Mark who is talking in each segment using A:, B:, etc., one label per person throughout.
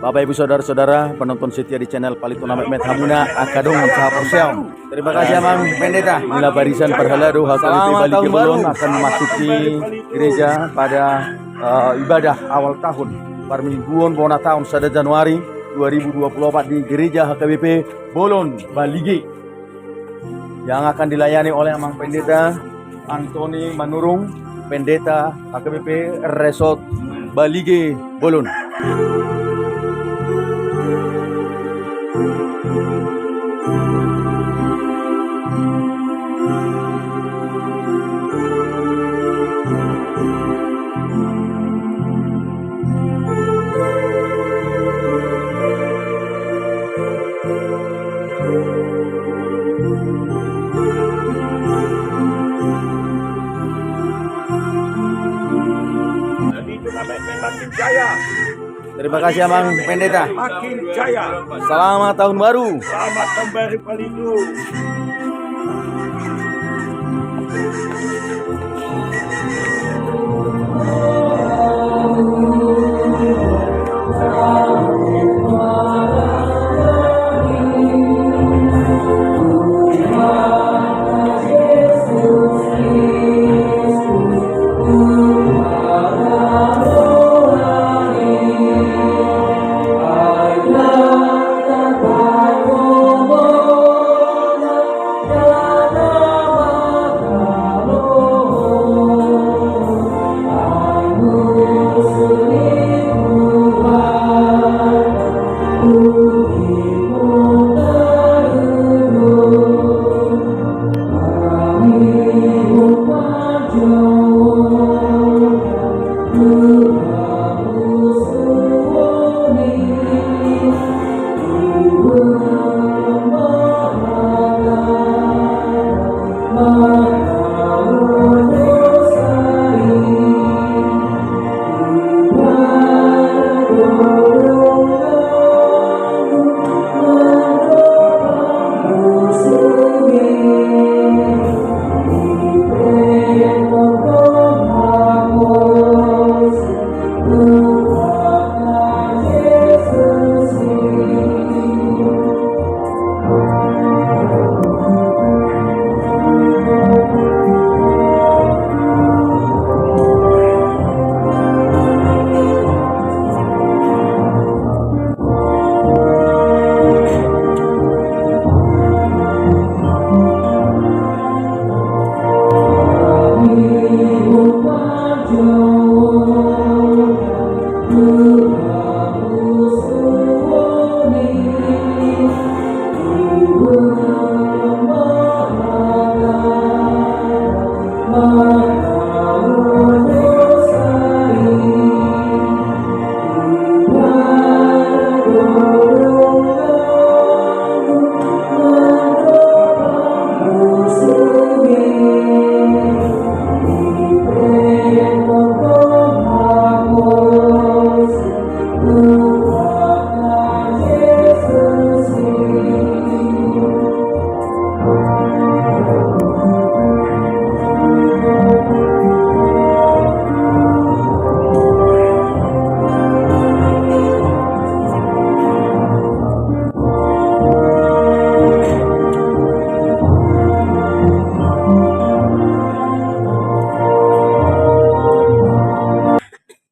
A: Bapak Ibu Saudara-saudara penonton setia di channel Palito Namek Methamuna Akadong Saha Porseong. Terima kasih Amang Pendeta. Inilah barisan perhelado HKBP Bali Kebolon akan memasuki gereja pada ibadah awal tahun Parmingguan Bona tahun 1 Januari 2024 di gereja HKBP Bolon Balige yang akan dilayani oleh Amang Pendeta Antoni Manurung, Pendeta HKBP Resort Balige Bolon.
B: Makin jaya.
A: Terima kasih Amang Pendeta.
B: Makin jaya.
A: Selamat tahun baru.
B: Selamat tahun baru Palito.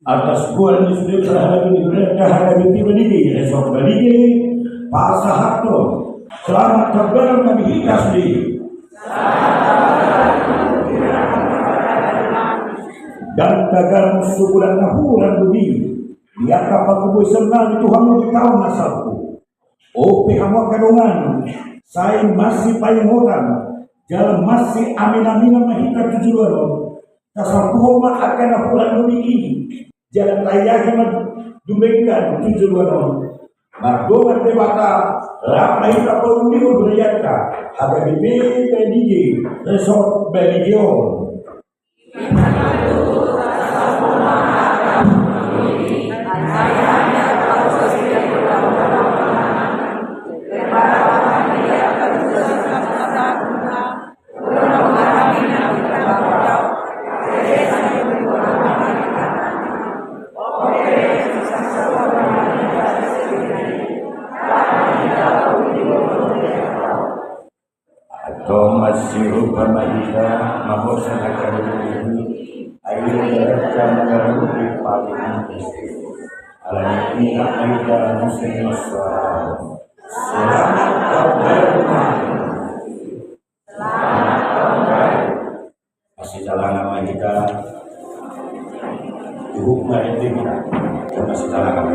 B: Atas buah yang sudah terhadap HKBP Balige, Resort Balige, Pak Saharto, selamat terbang kami hitas di dan gagal sukulan nahuran budi dia kapal kubui senang itu hamu di tahun asalku kamu kadongan saya masih payung orang jalan masih amin-aminan mahita tujuan kasar kuhoma akan nahuran budi ini jalan layak yang dumengkan tujuan Margongan debata ramai tak perlu diudayaka HKBP Balige Resort Balige. atau masih kita mengosanakan ini ayo kita di paling alam ini kita muslim selamat masih jalan nama kita hukum itu kita masih jalan nama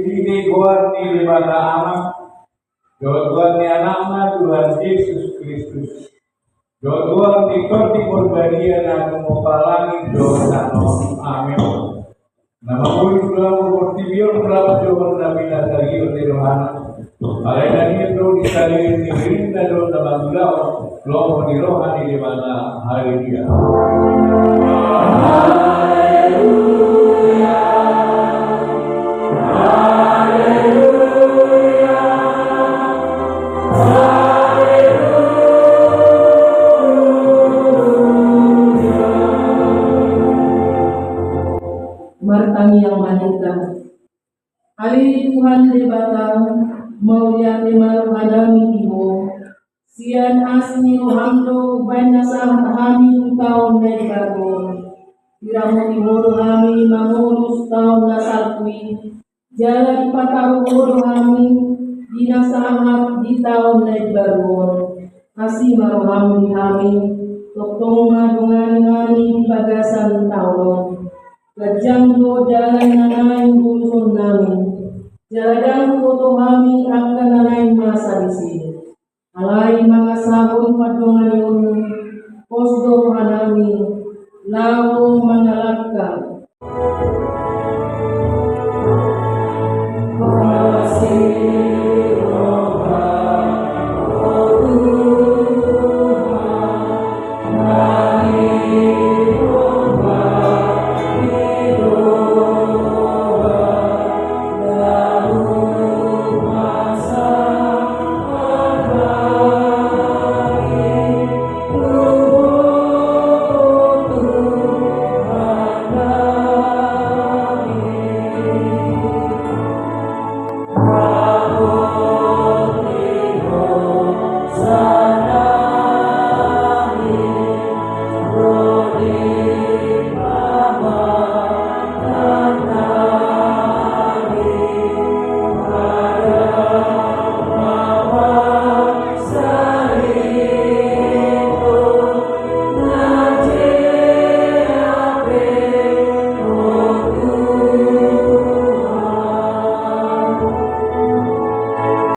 C: Ini Tuhan di pada anak, Tuhan di anaknya Tuhan Yesus Kristus. Tuhan di perbadian dan mempalangi dosa. Amin. Nama pun sudah mempertibion berapa Tuhan Nabi Nazario di Rohana. Alaihi itu disalirin di gerinda doa nama Tuhan. Loh di rohani di mana hari dia.
D: martami yang manita. Ali Tuhan debata mau ya maru hadami ibo. Sian asni rohamdo banyak hami tahun naik karbon. Iramu ibo hami mangurus tahun nasarkui. Jalan patah ibo hami dinasahat di tahun naik karbon. Kasih maroham di hami. Toktong madungan ngani bagasan tahun. Kejam do jalan nanai urusun nami. Jalan foto kami akan nanai masa di sini. Alai mga sabon padungan yun. Posdo hanami. Lawo